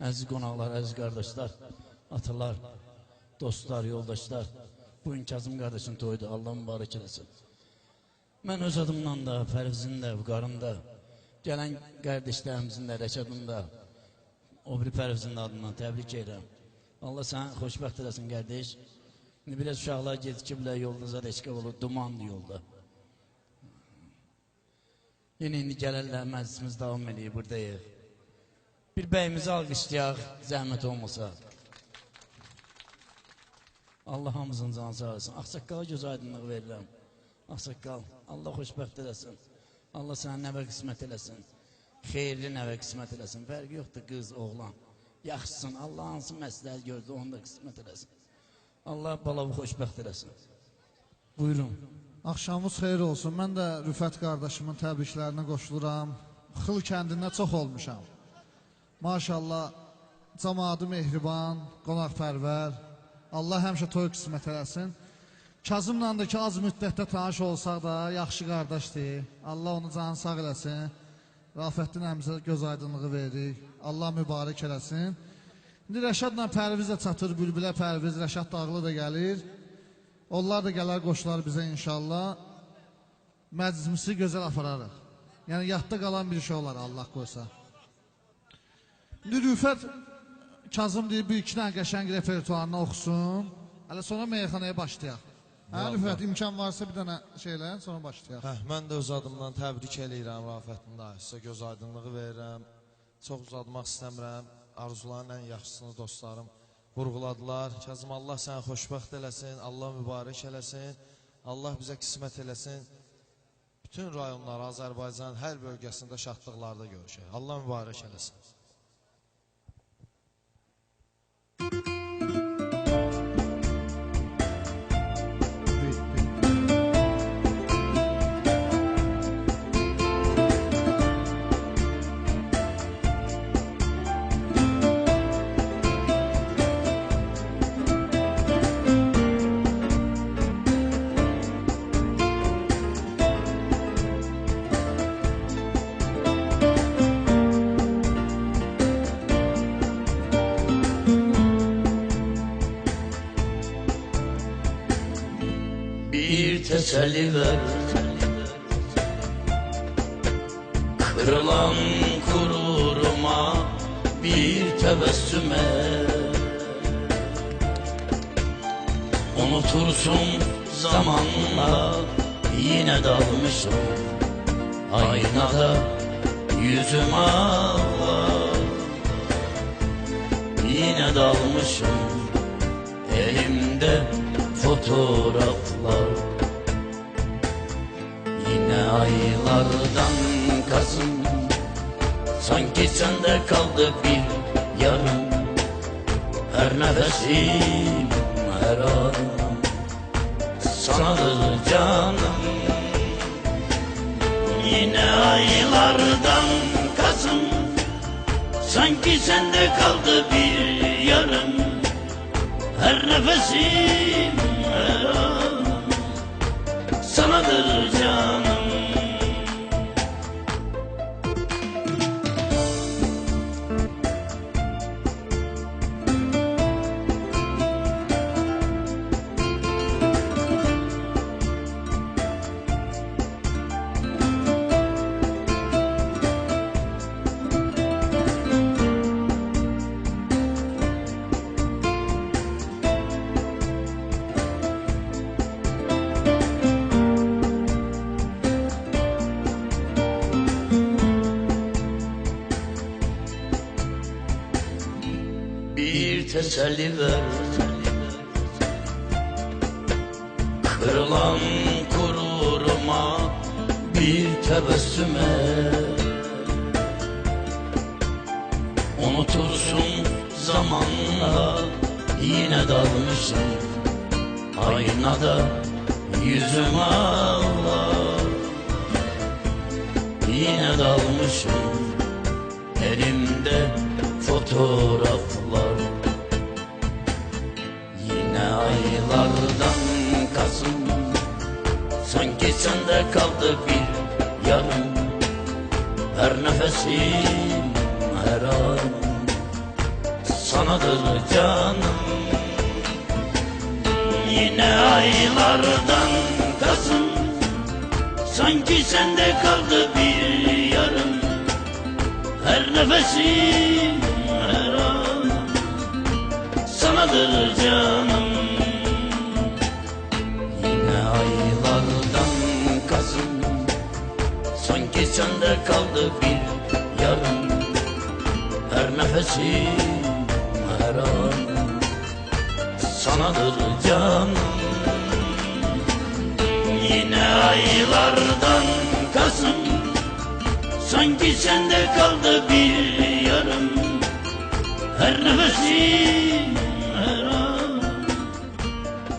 Əziz qonaqlar, əziz qardaşlar, atalar, dostlar, yoldaşlar, bugün Kazım qardaşın toyudur, Allah mübarək eləsin. Mən öz adımdan da, Pərvizin də, Vüqarın da, gələn qardaşlarımızın da, Rəşadın da, o biri Pərvizin adından təbrik edirəm. Allah səni xoşbəxt eləsin, qardaş. Biraz uşaqlar gecikiblər, yolda reşqə olur, dumanlı yolda. Yine indi gələrlər, məclisimiz davam edir, buradayıq. Bir bəyimizi alqışlayaq, zəhmət olmasa. Allah hamımızın canı sağ olsun. Ağsaqqala göz aydınlığı verirəm. Ağsaqqal, Allah xoşbəxt eləsin. Allah sənə nəvə qismət eləsin. Xeyirli nəvə qismət eləsin. Fərqi yoxdur, qız, oğlan. Yaxşısın, Allah hansı məsləhət gördü, onu da qismət eləsin. Allah balavı xoşbəxt eləsin. Buyurun. Axşamınız xeyir olsun. Mən də Rüfət qardaşımın təbriklərinə qoşuluram. Xıl kəndində çox olmuşam. Maşallah, cəmaatı mehriban, qonaqpərvər. Allah həmişə toy qismət eləsin. Kazımla da ki, az müddətdə tanış olsaq da, yaxşı qardaşdır. Allah onu canı sağ eləsin. Rafəddin əmizə göz aydınlığı verir. Allah mübarək eləsin. İndi Rəşadla Pərviz də çatır, Bülbülə Pərviz, Rəşad Dağlı da gəlir. Onlar da gələr qoşular bizə inşallah. Məclisimizi gözəl apararıq. Yəni, yadda qalan bir şey olar, Allah qoysa. İndi Rüfət Kazım deyir, bir iki dənə qəşəng repertuarını oxusun. Hələ sonra meyxanaya başlayaq. Hə, Rüfət, imkan varsa bir dənə şeylə, sonra başlayaq. Mən də öz adımdan təbrik eləyirəm Rafəddin dayı. Sizə göz aydınlığı verirəm. Çox uzatmaq istəmirəm. Arzuların ən yaxşısını dostlarım vurğuladılar. Kazım, Allah səni xoşbəxt eləsin, Allah mübarək eləsin, Allah bizə qismət eləsin. Bütün rayonlar, Azərbaycanın hər bölgəsində şadlıqlarda görüşək. Allah mübarək eləsin. Teselli ver, kırılan gururuma bir tebessüm et. Unutursun zamanla, yine dalmışım aynada yüzüm ağlar. Yine dalmışım elimde fotoğraflar. Yine aylardan Kasım, sanki sende kaldı bir yarım. Her nefesim, her anım sanadır canım. Yine aylardan Kasım, sanki sende kaldı bir yarım. Her nefesim, her anım sanadır canım. Teselli ver, kırılan gururuma bir tebessüm et. Unutursun zamanla, yine dalmışım aynada yüzüm ağlar. Yine dalmışım elimde fotoğraflar. Aylardan Kasım, sanki sende kaldı bir yarım. Her nefesim, her anım sanadır canım. Yine aylardan Kasım, sanki sende kaldı bir yarım. Her nefesim, her an sanadır canım. Yine aylardan Kasım, sanki sende kaldı bir yarım. Her nefesim, her an sanadır canım. Yine aylardan Kasım, sanki sende kaldı bir yarım. Her nefesim, her an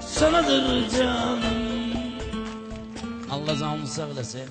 sanadır canım. Allah canımı sağ eylesin.